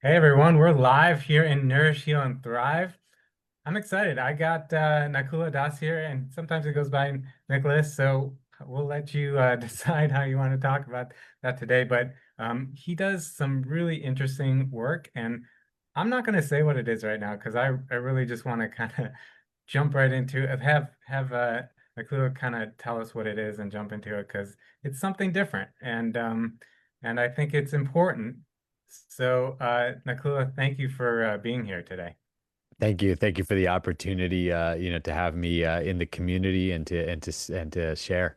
Hey everyone, we're live here in Nourish, Heal, and Thrive. I'm excited. I got Nakula Das here, and sometimes it goes by Nicholas, so we'll let you decide how you want to talk about that today. But he does some really interesting work, and I'm not going to say what it is right now because I really just want to kind of jump right into it. Have Nakula kind of tell us what it is and jump into it because it's something different, and I think it's important. So, Nakula, thank you for being here today. Thank you. Thank you for the opportunity, to have me in the community and to share.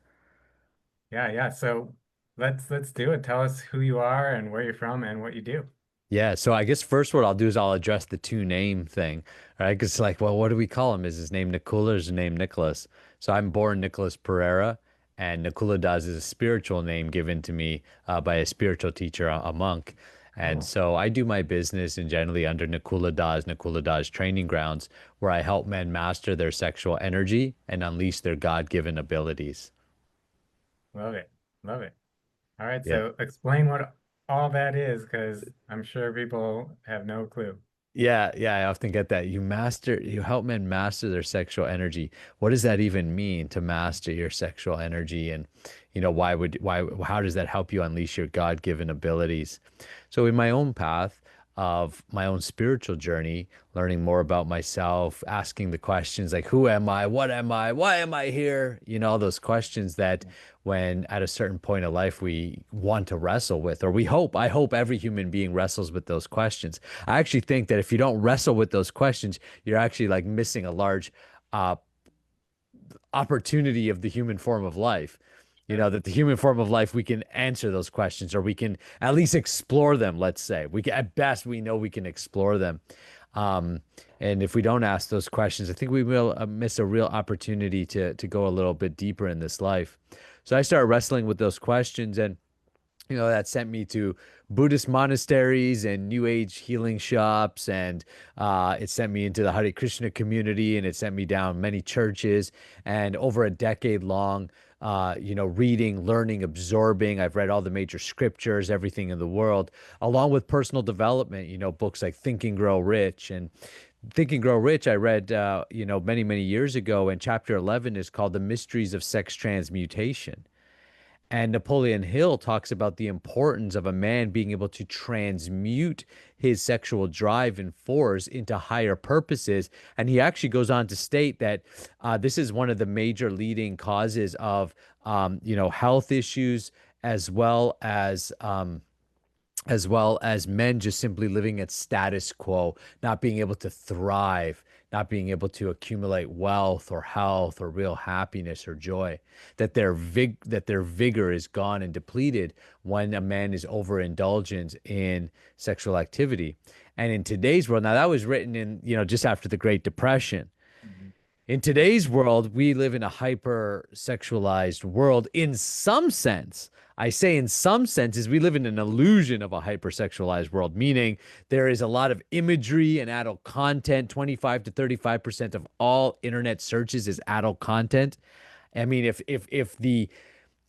Yeah. So let's do it. Tell us who you are and where you're from and what you do. Yeah, so I guess first what I'll do is I'll address the two name thing, right? Because it's like, well, what do we call him? Is his name Nakula or is his name Nicholas? So I'm born Nicholas Pereira, and Nakula Das is a spiritual name given to me by a spiritual teacher, a monk. And Cool. so I do my business and generally under Nakula Das training grounds, where I help men master their sexual energy and unleash their God-given abilities. Love it. Love it. All right. Yeah. So explain what all that is, because I'm sure people have no clue. Yeah, I often get that. You help men master their sexual energy. What does that even mean to master your sexual energy? And, how does that help you unleash your God-given abilities? So in my own path of my own spiritual journey, learning more about myself, asking the questions like, who am I? What am I? Why am I here? All those questions that when at a certain point of life we want to wrestle with, or I hope every human being wrestles with those questions. I actually think that if you don't wrestle with those questions, you're actually like missing a large uh, opportunity of the human form of life. Sure. That the human form of life, we can answer those questions or we can at least explore them. Let's say we can, at best, we know we can explore them. Um, and if we don't ask those questions, I think we will miss a real opportunity to go a little bit deeper in this life. So I started wrestling with those questions, and that sent me to Buddhist monasteries and New Age healing shops, and it sent me into the Hare Krishna community, and it sent me down many churches, and over a decade long, reading, learning, absorbing. I've read all the major scriptures, everything in the world, along with personal development. Books like Think and Grow Rich and Think and Grow Rich. I read, many, many years ago, and chapter 11 is called The Mysteries of Sex Transmutation. And Napoleon Hill talks about the importance of a man being able to transmute his sexual drive and force into higher purposes. And he actually goes on to state that this is one of the major leading causes of, health issues, as well as men just simply living at status quo, not being able to thrive, not being able to accumulate wealth or health or real happiness or joy, that their vigor is gone and depleted when a man is overindulgent in sexual activity. And in today's world, now that was written in, just after the Great Depression. Mhm. In today's world, we live in a hyper sexualized world in some sense. I say in some senses, we live in an illusion of a hypersexualized world, meaning there is a lot of imagery and adult content. 25 to 35% of all internet searches is adult content. I mean, if the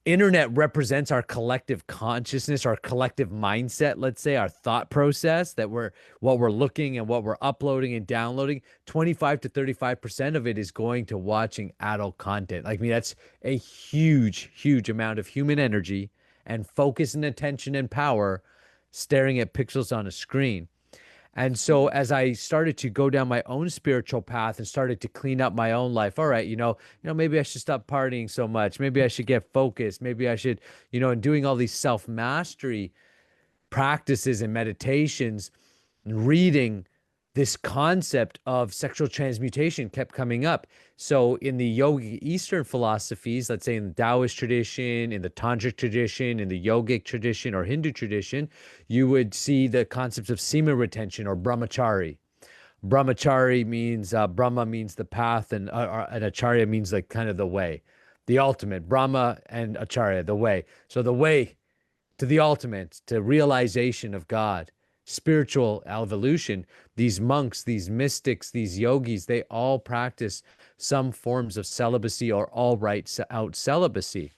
internet represents our collective consciousness, our collective mindset, let's say our thought process, that we're what we're looking and what we're uploading and downloading, 25 to 35% of it is going to watching adult content. Like me, that's a huge, huge amount of human energy and focus and attention and power staring at pixels on a screen. And so as I started to go down my own spiritual path and started to clean up my own life, all right, maybe I should stop partying so much. Maybe I should get focused. Maybe I should, and doing all these self-mastery practices and meditations and reading, this concept of sexual transmutation kept coming up. So in the yogic Eastern philosophies, let's say in the Taoist tradition, in the Tantric tradition, in the yogic tradition or Hindu tradition, you would see the concepts of semen retention or brahmachari. Brahmachari means Brahma means the path, and Acharya means like kind of the way, the ultimate. Brahma and Acharya, the way. So the way to the ultimate, to realization of God, spiritual evolution. These monks, these mystics, these yogis, they all practice some forms of celibacy or all right out celibacy.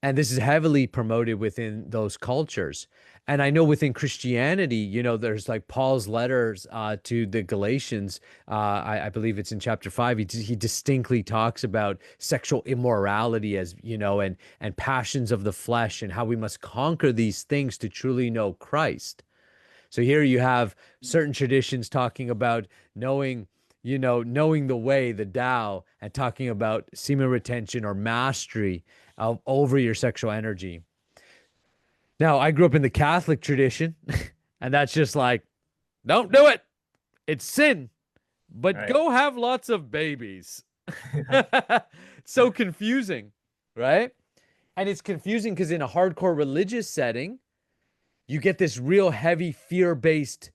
And this is heavily promoted within those cultures. And I know within Christianity, there's like Paul's letters to the Galatians. I believe it's in chapter 5. He distinctly talks about sexual immorality as, and passions of the flesh and how we must conquer these things to truly know Christ. So here you have certain traditions talking about knowing, knowing the way, the Tao, and talking about semen retention or mastery over your sexual energy. Now, I grew up in the Catholic tradition, and that's just like, don't do it. It's sin, but Right. go have lots of babies. It's so confusing, right? And it's confusing because in a hardcore religious setting, you get this real heavy fear-based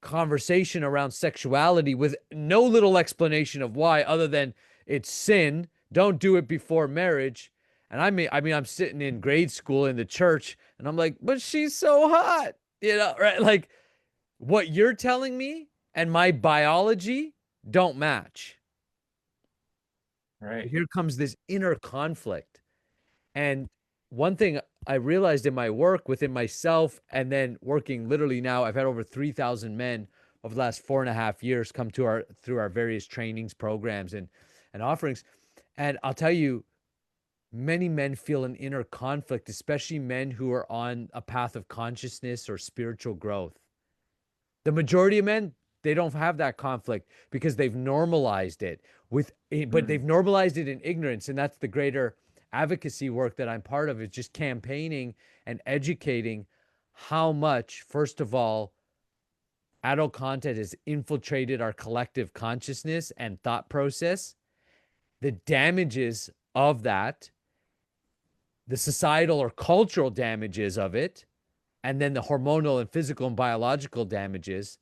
conversation around sexuality with no little explanation of why, other than it's sin. Don't do it before marriage. And I mean, I'm sitting in grade school in the church, and I'm like, but she's so hot, right? Like what you're telling me and my biology don't match. Right. Here comes this inner conflict. And one thing I realized in my work within myself, and then working literally now, I've had over 3,000 men over the last 4.5 years come to our through our various trainings, programs, and offerings. And I'll tell you, many men feel an inner conflict, especially men who are on a path of consciousness or spiritual growth. The majority of men, they don't have that conflict because they've normalized it but Mm. they've normalized it in ignorance. And that's the greater advocacy work that I'm part of, is just campaigning and educating how much, first of all, adult content has infiltrated our collective consciousness and thought process, the damages of that, the societal or cultural damages of it, and then the hormonal and physical and biological damages,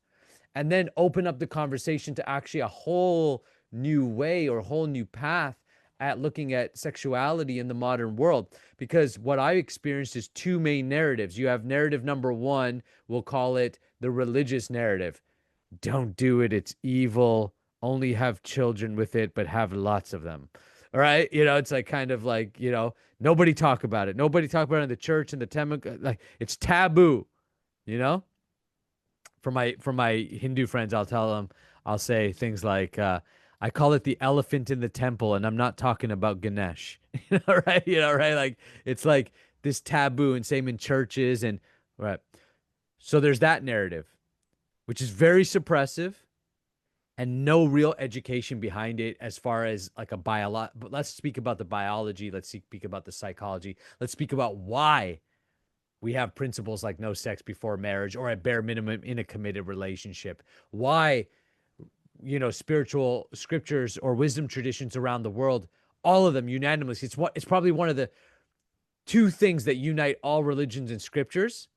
and then open up the conversation to actually a whole new way or a whole new path at looking at sexuality in the modern world. Because what I experienced is two main narratives. You have narrative number one, we'll call it the religious narrative. Don't do it, it's evil. Only have children with it, but have lots of them. All right. It's like kind of like, nobody talk about it. Nobody talk about it in the church and the temple. Like it's taboo, you know? For my Hindu friends, I'll tell them, I'll say things like, I call it the elephant in the temple, and I'm not talking about Ganesh. Right? Right? Like it's like this taboo, and same in churches, and right. So there's that narrative, which is very suppressive and no real education behind it as far as like a biology. But let's speak about the biology. Let's speak about the psychology. Let's speak about why we have principles like no sex before marriage, or at bare minimum in a committed relationship. Why, spiritual scriptures or wisdom traditions around the world, all of them unanimously, it's probably one of the two things that unite all religions and scriptures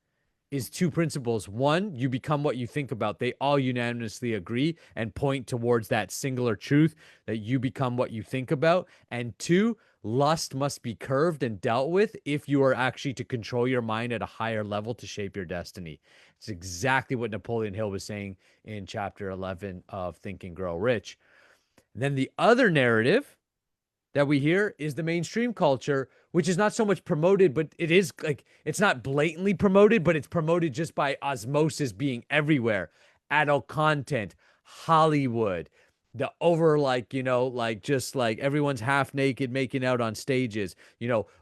is two principles. One, you become what you think about. They all unanimously agree and point towards that singular truth that you become what you think about. And two, lust must be curved and dealt with if you are actually to control your mind at a higher level to shape your destiny. It's exactly what Napoleon Hill was saying in chapter 11 of Think and Grow Rich. Then the other narrative that we hear is the mainstream culture, which is not so much promoted, but it is like, it's not blatantly promoted, but it's promoted just by osmosis being everywhere. Adult content, Hollywood, the over like, like just like everyone's half naked making out on stages,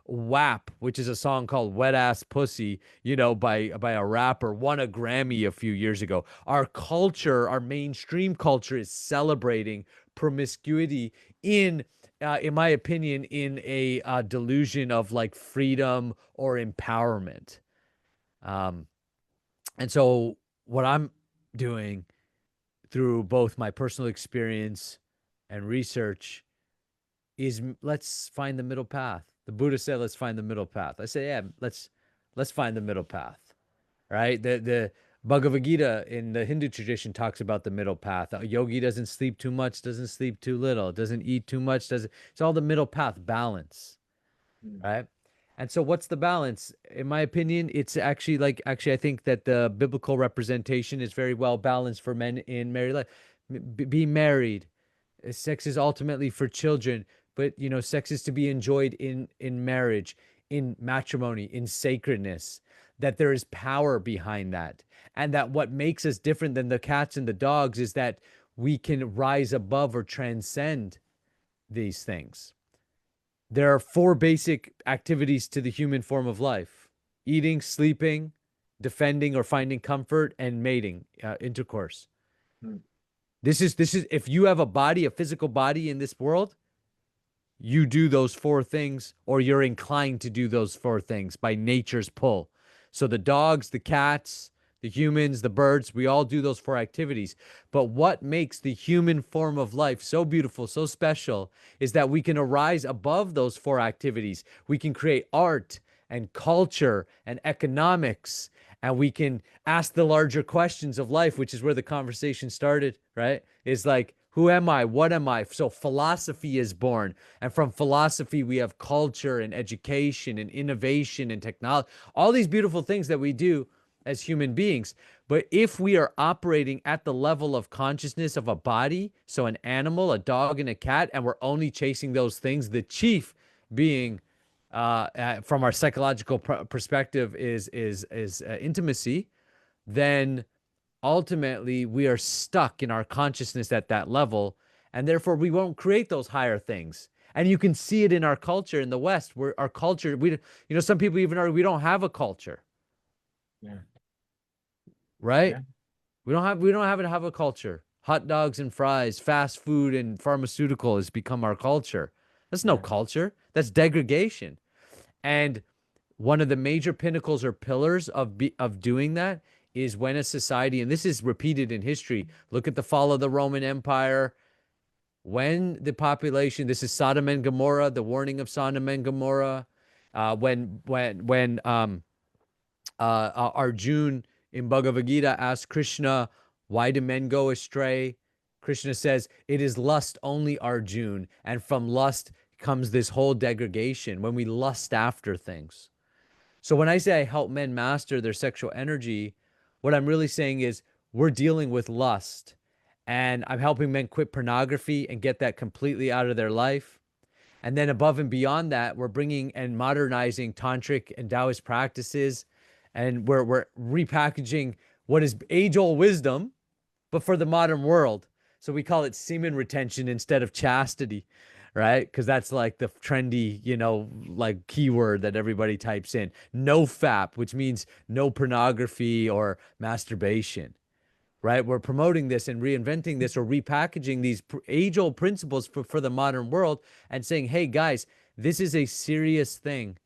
WAP, which is a song called Wet Ass Pussy, by a rapper, won a Grammy a few years ago. Our culture, our mainstream culture is celebrating promiscuity in my opinion, in a delusion of like freedom or empowerment. Um, and so, what I'm doing through both my personal experience and research is let's find the middle path. The Buddha said, "Let's find the middle path." I say, "Yeah, let's find the middle path." Right? The Bhagavad Gita in the Hindu tradition talks about the middle path. A yogi doesn't sleep too much, doesn't sleep too little, doesn't eat too much, doesn't. It's all the middle path, balance, Mm. right? And so, what's the balance? In my opinion, it's actually, I think that the biblical representation is very well balanced for men in married life. Be married. Sex is ultimately for children, but sex is to be enjoyed in marriage. in matrimony, in sacredness, that there is power behind that. And that what makes us different than the cats and the dogs is that we can rise above or transcend these things. There are four basic activities to the human form of life: eating, sleeping, defending or finding comfort, and mating, intercourse. Mm. This is if you have a body, a physical body in this world, you do those four things, or you're inclined to do those four things by nature's pull. So the dogs, the cats, the humans, the birds, we all do those four activities. But what makes the human form of life so beautiful, so special, is that we can arise above those four activities. We can create art and culture and economics, and we can ask the larger questions of life, which is where the conversation started, right? Is like, who am I? What am I? So philosophy is born. And from philosophy, we have culture and education and innovation and technology, all these beautiful things that we do as human beings. But if we are operating at the level of consciousness of a body, so an animal, a dog, and a cat, and we're only chasing those things, the chief being, from our psychological perspective, is intimacy, then ultimately we are stuck in our consciousness at that level, and therefore we won't create those higher things. And you can see it in our culture in the West, where our culture, some people even argue we don't have a culture, Yeah. right? Yeah. We don't have a culture. Hot dogs and fries, fast food and pharmaceutical has become our culture. That's no Yeah. culture. That's degradation. And one of the major pinnacles or pillars of doing that is when a society, and this is repeated in history, look at the fall of the Roman Empire, when the population, this is Sodom and Gomorrah, the warning of Sodom and Gomorrah, Arjun in Bhagavad Gita asks Krishna, why do men go astray? Krishna says, it is lust only, Arjun, and from lust comes this whole degradation when we lust after things. So when I say I help men master their sexual energy, what I'm really saying is we're dealing with lust, and I'm helping men quit pornography and get that completely out of their life. And then above and beyond that, we're bringing and modernizing tantric and Taoist practices, and we're repackaging what is age-old wisdom, but for the modern world. So we call it semen retention instead of chastity, right? Because that's like the trendy, like keyword that everybody types in. No FAP, which means no pornography or masturbation, right? We're promoting this and reinventing this or repackaging these age-old principles for the modern world and saying, hey, guys, this is a serious thing.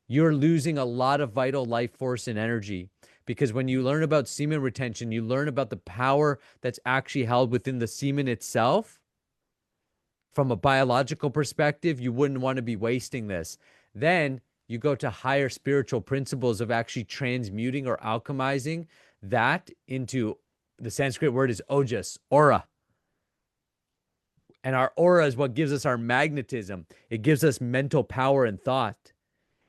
You're losing a lot of vital life force and energy, because when you learn about semen retention, you learn about the power that's actually held within the semen itself. From a biological perspective, you wouldn't want to be wasting this. Then you go to higher spiritual principles of actually transmuting or alchemizing that into, the Sanskrit word is ojas, aura. And our aura is what gives us our magnetism. It gives us mental power and thought.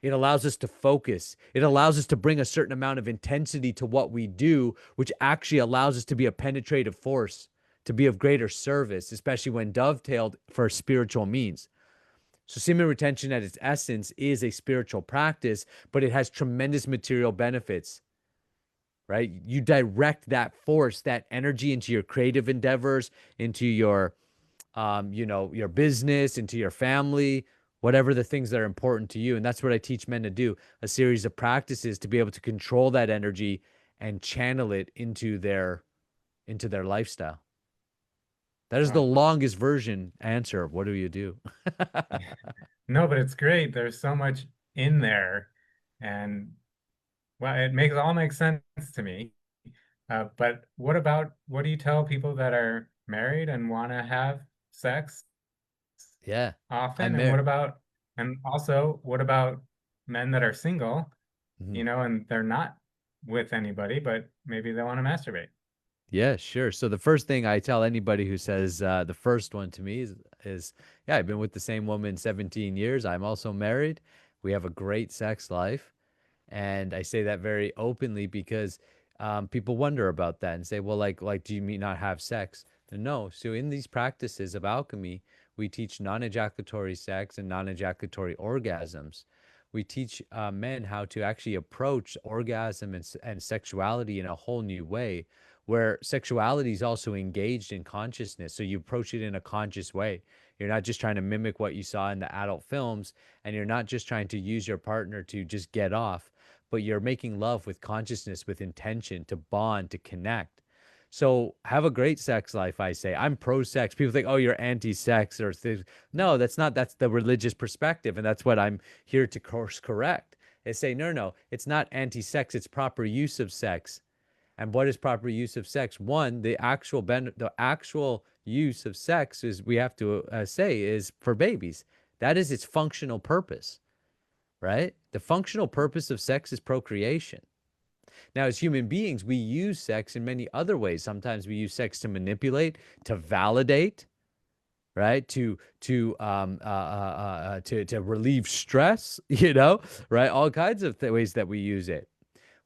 It allows us to focus. It allows us to bring a certain amount of intensity to what we do, which actually allows us to be a penetrative force, to be of greater service, especially when dovetailed for spiritual means. So semen retention at its essence is a spiritual practice, but it has tremendous material benefits, right? You direct that force, that energy into your creative endeavors, into your your business, into your family, whatever the things that are important to you. And that's what I teach men to do, a series of practices to be able to control that energy and channel it into their lifestyle. That is the Wow. longest version answer of what do you do? No, but it's great. There's so much in there, and well, it makes sense to me. But what do you tell people that are married and want to have sex Yeah. often? I'm And married. what about men that are single, Mhm. and they're not with anybody, but maybe they want to masturbate? Yeah, sure. So the first thing I tell anybody who says the first one to me is, yeah, I've been with the same woman 17 years. I'm also married. We have a great sex life. And I say that very openly because people wonder about that and say, well, do you mean not have sex? No. So in these practices of alchemy, we teach non-ejaculatory sex and non-ejaculatory orgasms, we teach men how to actually approach orgasm and sexuality in a whole new way, where sexuality is also engaged in consciousness. So you approach it in a conscious way. You're not just trying to mimic what you saw in the adult films, and you're not just trying to use your partner to just get off, but you're making love with consciousness, with intention, to bond, to connect. So have a great sex life, I say. I'm pro sex. People think, oh, you're anti sex or things. No, that's not. That's the religious perspective. And that's what I'm here to course correct. They say, no, no, it's not anti sex. It's proper use of sex. And what is proper use of sex? One, the actual use of sex is, we have to say, is for babies. That is its functional purpose, right? The functional purpose of sex is procreation. Now, as human beings, we use sex in many other ways. Sometimes we use sex to manipulate, to validate, right? To relieve stress, right? All kinds of ways that we use it.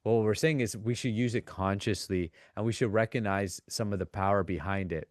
Well, what we're saying is we should use it consciously, and we should recognize some of the power behind it.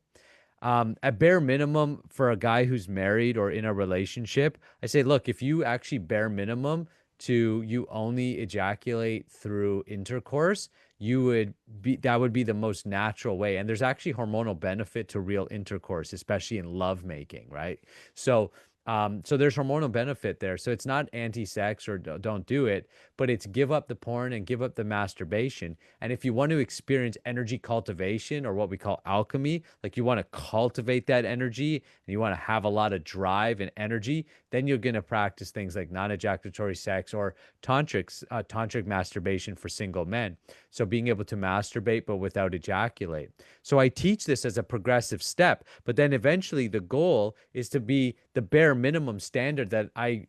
At bare minimum, for a guy who's married or in a relationship, I say, look, if you actually bare minimum to you only ejaculate through intercourse, that would be the most natural way. And there's actually hormonal benefit to real intercourse, especially in lovemaking, right? So there's hormonal benefit there. So it's not anti-sex or don't do it, but it's give up the porn and give up the masturbation. And if you want to experience energy cultivation, or what we call alchemy, like you want to cultivate that energy and you want to have a lot of drive and energy, then you're going to practice things like non-ejaculatory sex or tantric masturbation for single men. So being able to masturbate but without ejaculate. So I teach this as a progressive step, but then eventually the goal is to be the bare minimum standard that I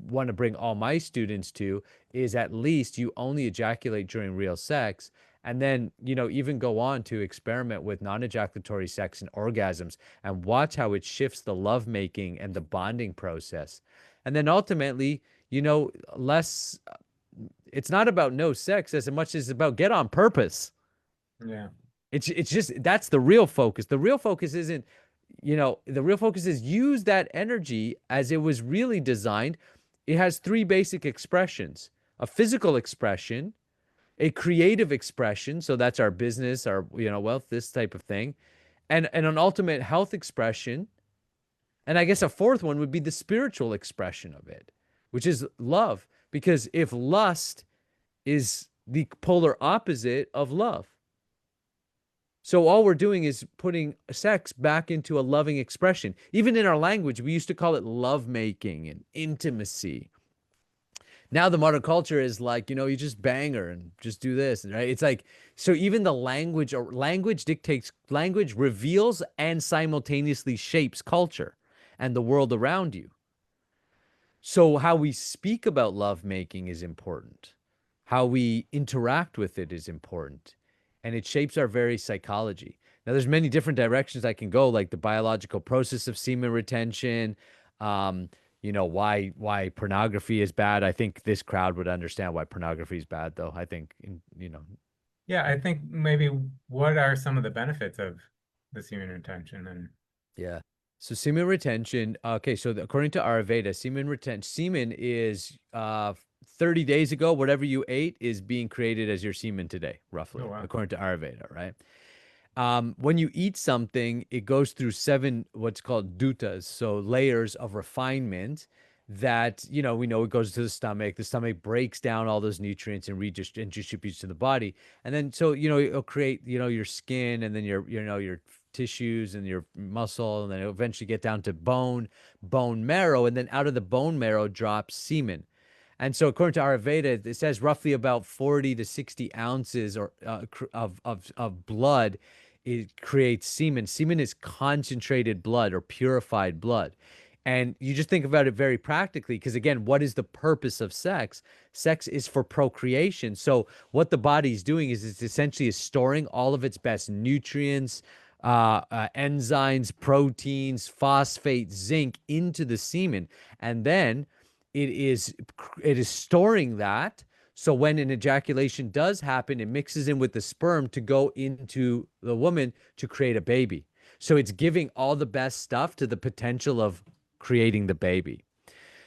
want to bring all my students to, is at least you only ejaculate during real sex. And then, even go on to experiment with non-ejaculatory sex and orgasms, and watch how it shifts the lovemaking and the bonding process. And then ultimately, less, it's not about no sex as much as about get on purpose. Yeah. It's just, that's the real focus. The real focus isn't, the real focus is use that energy as it was really designed. It has three basic expressions: a physical expression, a creative expression. So that's our business, our, wealth, this type of thing, and an ultimate health expression. And I guess a fourth one would be the spiritual expression of it, which is love. Because if lust is the polar opposite of love, so all we're doing is putting sex back into a loving expression. Even in our language, we used to call it lovemaking and intimacy. Now the modern culture is like, you just bang her and just do this, right? It's like, so even the language, or language dictates, language reveals and simultaneously shapes culture and the world around you. So how we speak about lovemaking is important. How we interact with it is important. And it shapes our very psychology. Now, there's many different directions I can go, like the biological process of semen retention, why pornography is bad. I think this crowd would understand why pornography is bad, though. I think, Yeah, I think maybe what are some of the benefits of the semen retention? And yeah. So semen retention. Okay, so according to Ayurveda, semen is 30 days ago, whatever you ate is being created as your semen today, roughly, oh wow. according to Ayurveda, right? When you eat something, it goes through 7 what's called dutas, so layers of refinement that, we know it goes to the stomach. The stomach breaks down all those nutrients and redistributes to the body. And then, so, it'll create, your skin, and then your tissues and your muscle, and then it'll eventually get down to bone marrow. And then out of the bone marrow drops semen. And so according to Ayurveda, it says roughly about 40 to 60 ounces of blood, it creates semen. Semen is concentrated blood or purified blood. And you just think about it very practically, because again, what is the purpose of sex? Sex is for procreation. So what the body's doing is it's essentially storing all of its best nutrients, enzymes, proteins, phosphate, zinc into the semen. And then it is storing that. So when an ejaculation does happen, it mixes in with the sperm to go into the woman to create a baby. So it's giving all the best stuff to the potential of creating the baby.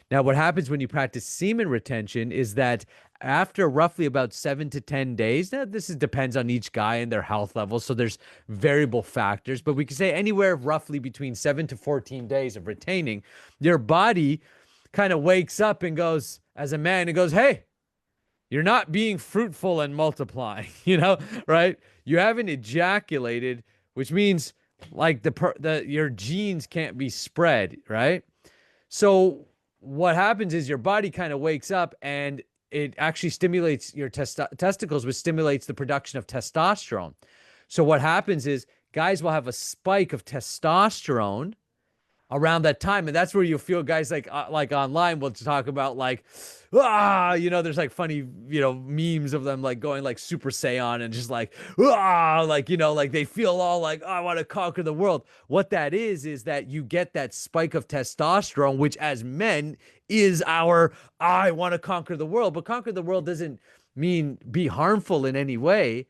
Now, what happens when you practice semen retention is that after roughly about 7 to 10 days, now depends on each guy and their health level, so there's variable factors, but we can say anywhere roughly between 7 to 14 days of retaining, your body kind of wakes up and goes, as a man, and goes, hey, you're not being fruitful and multiplying, right? You haven't ejaculated, which means like your genes can't be spread, right? So what happens is your body kind of wakes up and it actually stimulates your testicles, which stimulates the production of testosterone. So what happens is guys will have a spike of testosterone around that time, and that's where you'll feel guys like online will talk about like, there's like funny memes of them like going like Super Saiyan and just like like they feel all like, oh, I want to conquer the world. What that is that you get that spike of testosterone, which as men is our I want to conquer the world. But conquer the world doesn't mean be harmful in any way,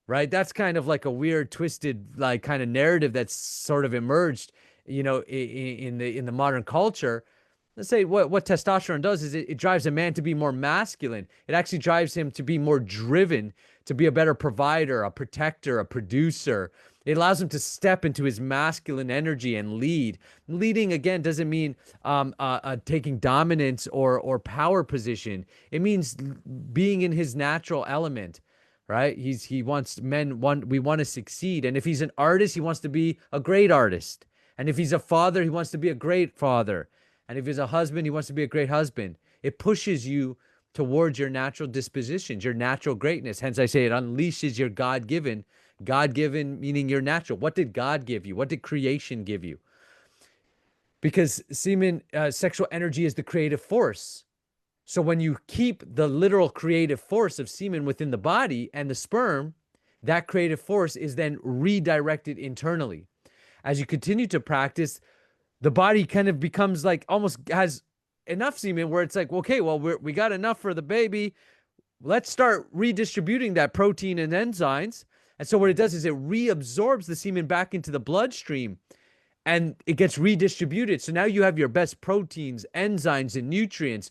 right? That's kind of like a weird twisted like kind of narrative that's sort of emerged in the modern culture. Let's say what testosterone does is it drives a man to be more masculine. It actually drives him to be more driven, to be a better provider, a protector, a producer. It allows him to step into his masculine energy and lead. Leading, again, doesn't mean taking dominance or power position. It means being in his natural element, right? We want to succeed. And if he's an artist, he wants to be a great artist. And if he's a father, he wants to be a great father. And if he's a husband, he wants to be a great husband. It pushes you towards your natural dispositions, your natural greatness. Hence, I say it unleashes your God-given meaning your natural. What did God give you? What did creation give you? Because semen, sexual energy is the creative force. So when you keep the literal creative force of semen within the body and the sperm, that creative force is then redirected internally. As you continue to practice, the body kind of becomes like almost has enough semen where it's like, okay, well, we got enough for the baby. Let's start redistributing that protein and enzymes. And so what it does is it reabsorbs the semen back into the bloodstream and it gets redistributed. So now you have your best proteins, enzymes, and nutrients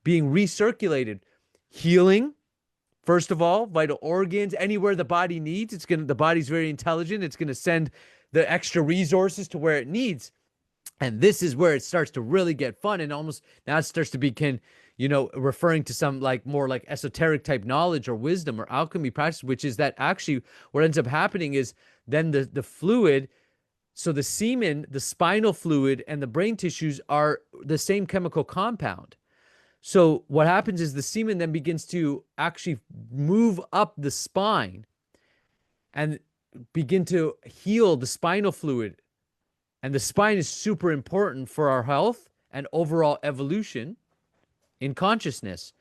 being recirculated, healing. First of all, vital organs, anywhere the body needs. The body's very intelligent. It's going to send the extra resources to where it needs. And this is where it starts to really get fun. And almost now it starts to begin, referring to some like more like esoteric type knowledge or wisdom or alchemy practice, which is that actually what ends up happening is then the fluid, so the semen, the spinal fluid, and the brain tissues are the same chemical compound. So what happens is the semen then begins to actually move up the spine and begin to heal the spinal fluid. And the spine is super important for our health and overall evolution in consciousness.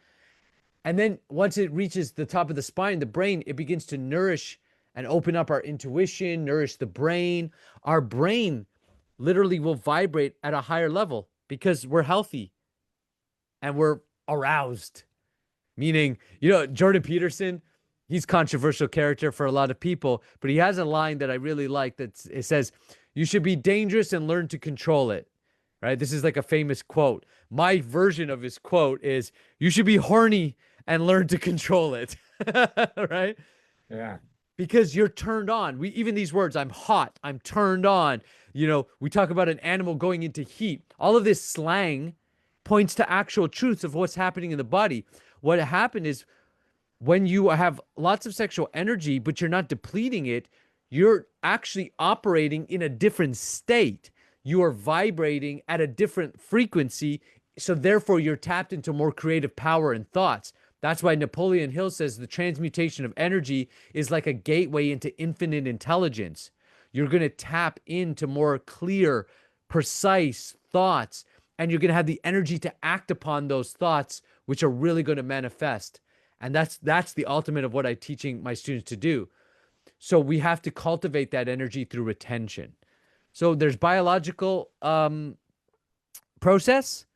And then once it reaches the top of the spine, the brain, it begins to nourish and open up our intuition, nourish the brain. Our brain literally will vibrate at a higher level because we're healthy and we're aroused. Meaning, Jordan Peterson, he's a controversial character for a lot of people, but he has a line that I really like that it says, you should be dangerous and learn to control it, right? This is like a famous quote. My version of his quote is, you should be horny and learn to control it, right? Yeah. Because you're turned on. Even these words, I'm hot, I'm turned on. We talk about an animal going into heat. All of this slang points to actual truths of what's happening in the body. What happened is when you have lots of sexual energy, but you're not depleting it, you're actually operating in a different state. You are vibrating at a different frequency. So therefore, you're tapped into more creative power and thoughts. That's why Napoleon Hill says the transmutation of energy is like a gateway into infinite intelligence. You're going to tap into more clear, precise thoughts, and you're going to have the energy to act upon those thoughts, which are really going to manifest. And that's the ultimate of what I'm teaching my students to do. So we have to cultivate that energy through retention. So there's biological process,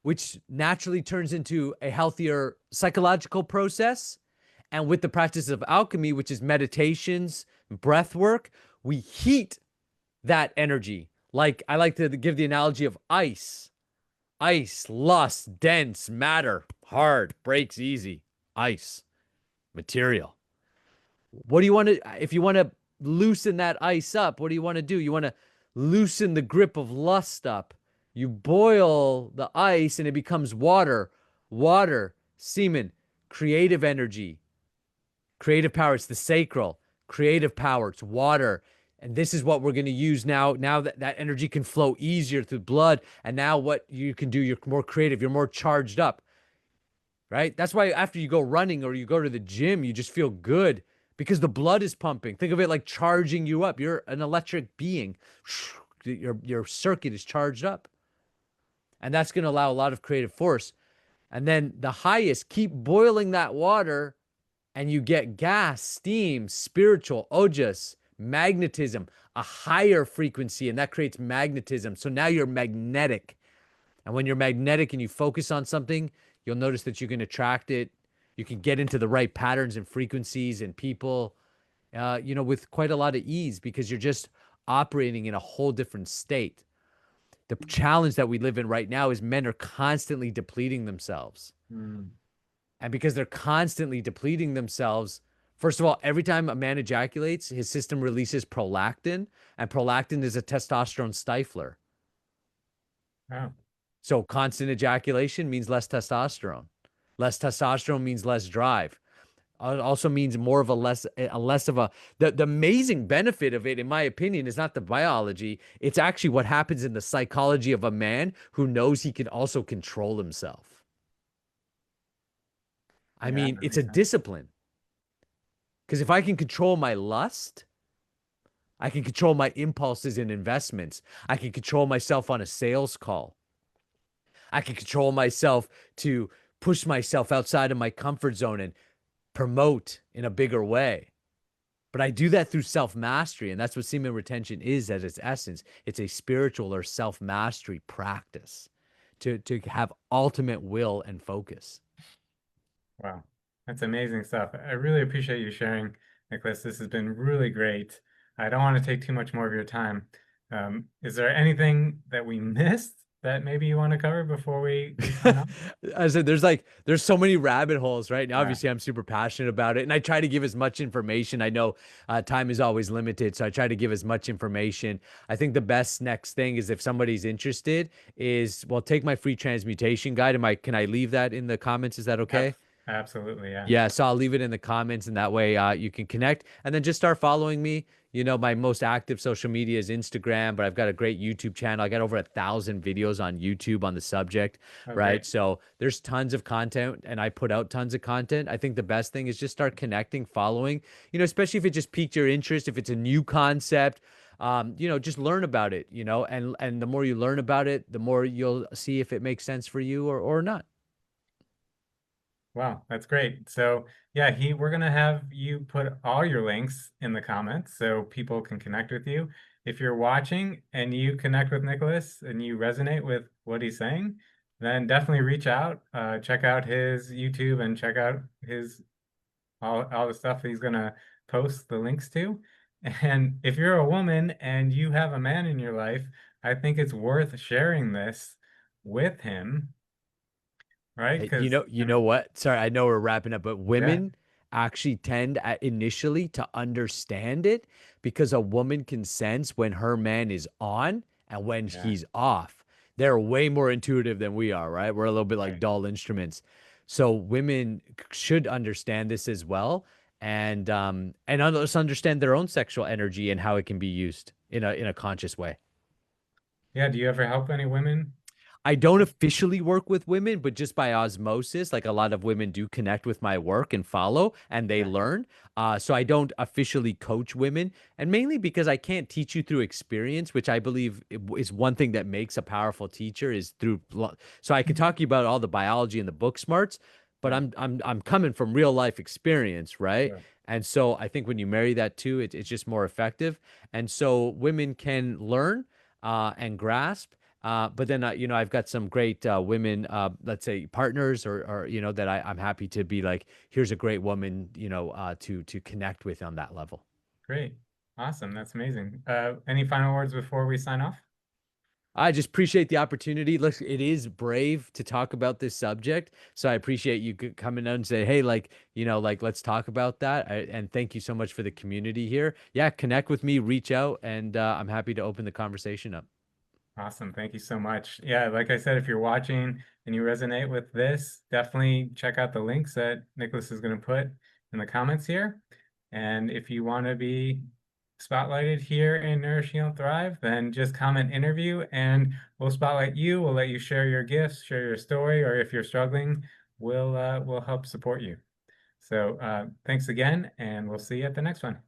which naturally turns into a healthier psychological process. And with the practice of alchemy, which is meditations, breath work, we heat that energy. Like I like to give the analogy of ice. Ice, lust, dense, matter, hard, breaks easy. Ice, material. What do you want to, if you want to loosen that ice up, what do you want to do? You want to loosen the grip of lust up. You boil the ice and it becomes water. Water, semen, creative energy, creative power. It's the sacral, creative power. It's water. And this is what we're going to use now. Now that that energy can flow easier through blood. And now what you can do, you're more creative, you're more charged up, right? That's why after you go running or you go to the gym, you just feel good because the blood is pumping. Think of it like charging you up. You're an electric being. Your circuit is charged up. And that's going to allow a lot of creative force. And then the highest, keep boiling that water and you get gas, steam, spiritual, ojas, magnetism, a higher frequency, and that creates magnetism. So now you're magnetic. And when you're magnetic and you focus on something, you'll notice that you can attract it. You can get into the right patterns and frequencies and people, with quite a lot of ease because you're just operating in a whole different state. The challenge that we live in right now is men are constantly depleting themselves. Mm. And because they're constantly depleting themselves, first of all, every time a man ejaculates, his system releases prolactin, and prolactin is a testosterone stifler. Wow. So constant ejaculation means less testosterone. Less testosterone means less drive. It also means more of a less of a the amazing benefit of it, in my opinion, is not the biology. It's actually what happens in the psychology of a man who knows he can also control himself. I Yeah, mean, that it's a makes sense. discipline. Because if I can control my lust, I can control my impulses and investments. I can control myself on a sales call. I can control myself to push myself outside of my comfort zone and promote in a bigger way. But I do that through self mastery. And that's what semen retention is at its essence. It's a spiritual or self mastery practice to have ultimate will and focus. Wow. That's amazing stuff. I really appreciate you sharing, Nicholas. This has been really great. I don't want to take too much more of your time. Is there anything that we missed that maybe you want to cover before we sign off? I said there's so many rabbit holes, right? Now, Yeah, obviously, I'm super passionate about it, and I try to give as much information. I know time is always limited, so I try to give as much information. I think the best next thing is if somebody's interested, is well, take my free transmutation guide. Can I leave that in the comments? Is that okay? absolutely. Yeah. Yeah, so I'll leave it in the comments, and that way you can connect, and then just start following me. My most active social media is Instagram, but I've got a great YouTube channel. I got over 1,000 videos on YouTube on the subject, Oh, right? great. So there's tons of content, and I put out tons of content. I think the best thing is just start connecting, following, especially if it just piqued your interest, if it's a new concept, just learn about it, and the more you learn about it, the more you'll see if it makes sense for you or not. Wow, that's great. So yeah, we're gonna have you put all your links in the comments so people can connect with you. If you're watching and you connect with Nicholas and you resonate with what he's saying, then definitely reach out, check out his YouTube and check out his all the stuff he's gonna post the links to. And if you're a woman and you have a man in your life, I think it's worth sharing this with him, right? Hey, You Because know, you know what? Sorry, I know we're wrapping up, but yeah, women actually tend initially to understand it because a woman can sense when her man is on and when yeah, he's off. They're way more intuitive than we are, right? We're a little bit like right. dull instruments. So women should understand this as well and understand their own sexual energy and how it can be used in a conscious way. Yeah, do you ever help any women? I don't officially work with women, but just by osmosis, like a lot of women do connect with my work and follow and they Yeah, learn. So I don't officially coach women, and mainly because I can't teach you through experience, which I believe is one thing that makes a powerful teacher is through. So I can talk to you about all the biology and the book smarts, but yeah, I'm coming from real life experience, right? sure. And so I think when you marry that too, it's just more effective. And so women can learn and grasp. But then, I've got some great women, let's say partners or that I'm happy to be like, here's a great woman, to connect with on that level. Great. Awesome. That's amazing. Any final words before we sign off? I just appreciate the opportunity. Look, it is brave to talk about this subject. So I appreciate you coming out and say, hey, like, like, let's talk about that. And thank you so much for the community here. Yeah, connect with me, reach out, and I'm happy to open the conversation up. Awesome. Thank you so much. Yeah, like I said, if you're watching and you resonate with this, definitely check out the links that Nicholas is going to put in the comments here. And if you want to be spotlighted here in Nourish, Heal, and Thrive, then just comment interview and we'll spotlight you. We'll let you share your gifts, share your story, or if you're struggling, we'll help support you. So thanks again, and we'll see you at the next one.